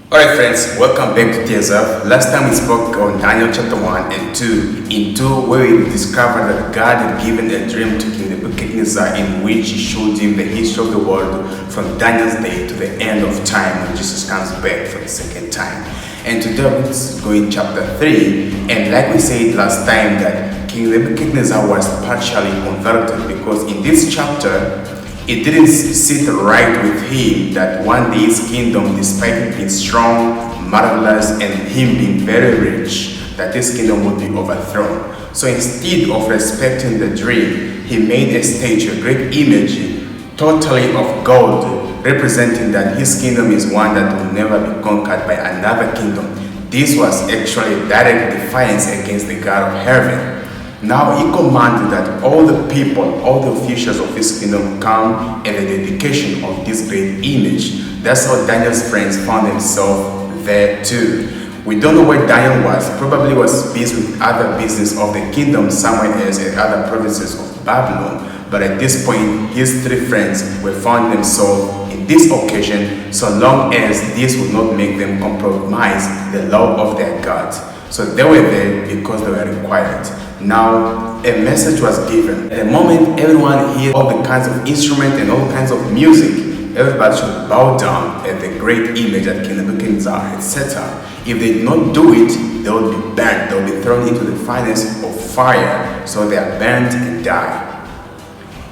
Alright friends, welcome back to Tears Up. Last time we spoke on Daniel chapter 1 and 2. In 2, where we discovered that God had given a dream to King Nebuchadnezzar in which he showed him the history of the world from Daniel's day to the end of time when Jesus comes back for the second time. And today we're going to chapter 3, and like we said last time that King Nebuchadnezzar was partially converted because in this chapter it didn't sit right with him that one day his kingdom, despite it being strong, marvelous, and him being very rich, that his kingdom would be overthrown. So instead of respecting the dream, he made a statue, a great image, totally of gold, representing that his kingdom is one that will never be conquered by another kingdom. This was actually direct defiance against the God of heaven. Now he commanded that all the people, all the officials of his kingdom come and the dedication of this great image. That's how Daniel's friends found themselves there too. We don't know where Daniel was. Probably was busy with other business of the kingdom somewhere else in other provinces of Babylon. But at this point, his three friends were found themselves in this occasion so long as this would not make them compromise the law of their God. So they were there because they were required. Now, a message was given. At the moment everyone hears all the kinds of instruments and all kinds of music, everybody should bow down at the great image that King Nebuchadnezzar had set up. If they did not do it, they would be burned. They would be thrown into the furnace of fire, so they are burned and die.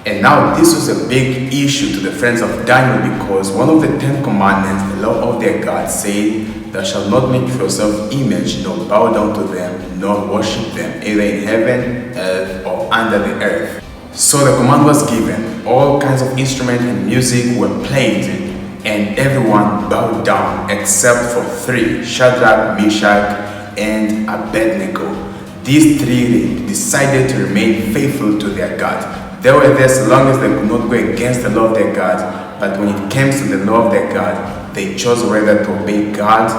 And now this was a big issue to the friends of Daniel because one of the 10 commandments, the law of their God, said, "Thou shalt not make for yourself image, nor bow down to them, nor worship them, either in heaven, earth, or under the earth." So the command was given. All kinds of instruments and music were played, and everyone bowed down except for three, Shadrach, Meshach, and Abednego. These three decided to remain faithful to their God. They were there so long as they could not go against the law of their God, but when it came to the law of their God, they chose rather to obey God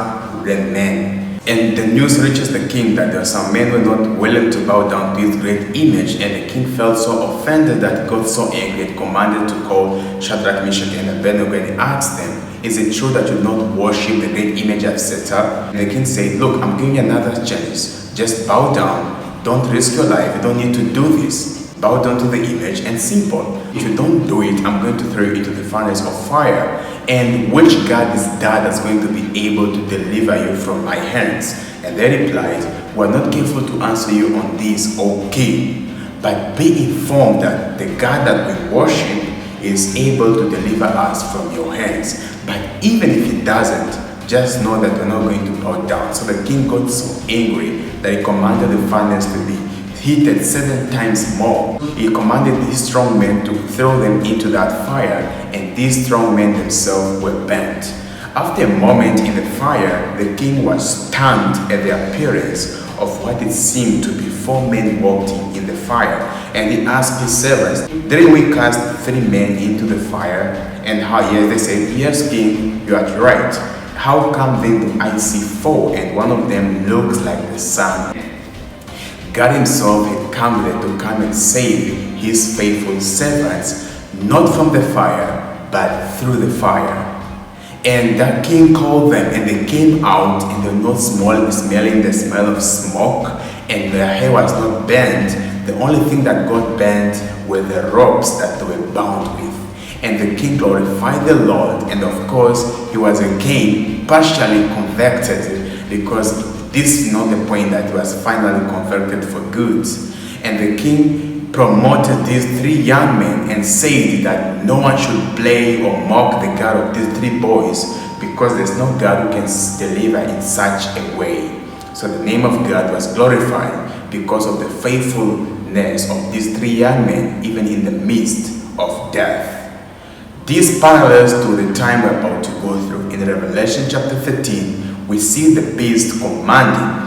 than men. And the news reaches the king that there are some men who were not willing to bow down to his great image, and the king felt so offended that he got so angry and commanded to call Shadrach, Meshach, and Abednego, and he asked them, "Is it true that you do not worship the great image I've set up?" And the king said, "Look, I'm giving you another chance. Just bow down. Don't risk your life. You don't need to do this. Bow down to the image and simple. If you don't do it, I'm going to throw you into the furnace of fire. And which God is that that's going to be able to deliver you from my hands?" And they replied, "We're not careful to answer you on this, O king. But be informed that the God that we worship is able to deliver us from your hands. But even if he doesn't, just know that we're not going to bow down." So the king got so angry that he commanded the furnace to be heated 7 times more. He commanded these strong men to throw them into that fire, and these strong men themselves were burnt. After a moment in the fire, the king was stunned at the appearance of what it seemed to be 4 men walking in the fire, and he asked his servants, "Didn't we cast 3 men into the fire?" And how? Yes, they said, "Yes, king, you are right. How come then do I see 4, and one of them looks like the sun?" God himself had come there to come and save his faithful servants, not from the fire, but through the fire. And that king called them, and they came out, and they were not smelling the smell of smoke, and their hair was not burnt. The only thing that got burnt were the ropes that they were bound with. And the king glorified the Lord, and of course, he was again partially converted because this is not the point that he was finally converted for good. And the king promoted these 3 young men and said that no one should play or mock the God of these 3 boys because there's no God who can deliver in such a way. So the name of God was glorified because of the faithfulness of these 3 young men, even in the midst of death. This parallels to the time we're about to go through. In Revelation chapter 13, we see the beast commanding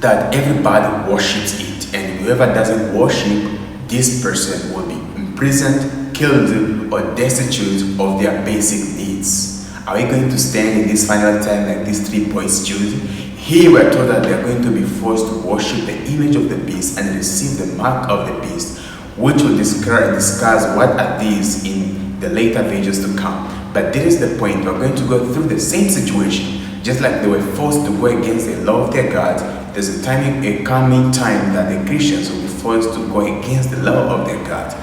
that everybody worships it, and whoever doesn't worship, this person will be imprisoned, killed, or destitute of their basic needs. Are we going to stand in this final time like these 3 boys stood? Here we are told that they are going to be forced to worship the image of the beast and receive the mark of the beast, which will discuss what are these in the later pages to come. But this is the point. We're going to go through the same situation. Just like they were forced to go against the law of their God, there's a coming time that the Christians will be forced to go against the law of their God.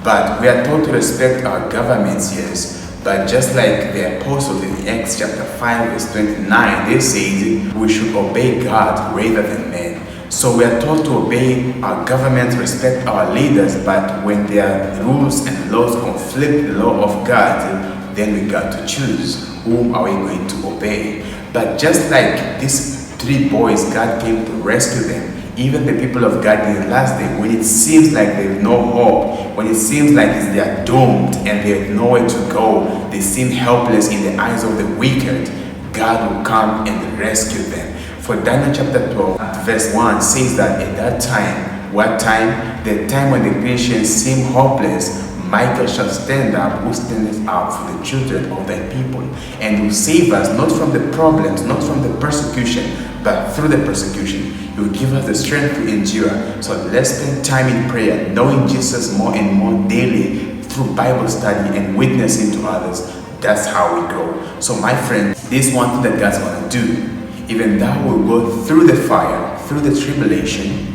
But we are told to respect our governments, yes. But just like the apostles in Acts chapter 5 verse 29, they say we should obey God rather than men. So we are told to obey our governments, respect our leaders, but when their rules and laws conflict the law of God, then we got to choose whom are we going to obey. But just like these three boys, God came to rescue them. Even the people of God in the last day, when it seems like they have no hope, when it seems like they are doomed and they have nowhere to go, they seem helpless in the eyes of the wicked, God will come and rescue them. For Daniel chapter 12, verse 1 says that at that time, what time? The time when the Christians seem hopeless, Michael shall stand up, who stands up for the children of thy people, and will save us not from the problems, not from the persecution, but through the persecution. He will give us the strength to endure. So let's spend time in prayer, knowing Jesus more and more daily through Bible study and witnessing to others. That's how we grow. So my friend, this one thing that God's going to do, even though we'll go through the fire, through the tribulation,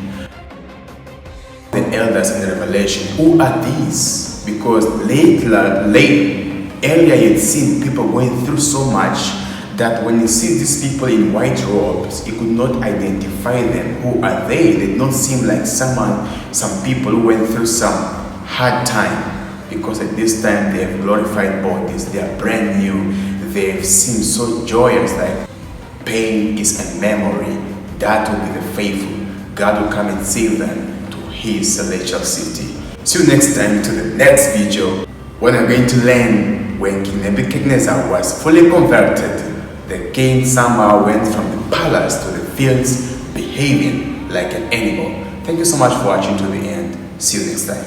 the elders in the revelation, who are these? Because earlier you'd seen people going through so much that when you see these people in white robes, you could not identify them. Who are they? They don't seem like some people who went through some hard time, because at this time they have glorified bodies, they are brand new, they seem so joyous, like pain is a memory. That will be the faithful. God will come and save them to his celestial city. See you next time to the next video, when I'm going to learn when King Nebuchadnezzar was fully converted, the king somehow went from the palace to the fields behaving like an animal. Thank you so much for watching to the end. See you next time.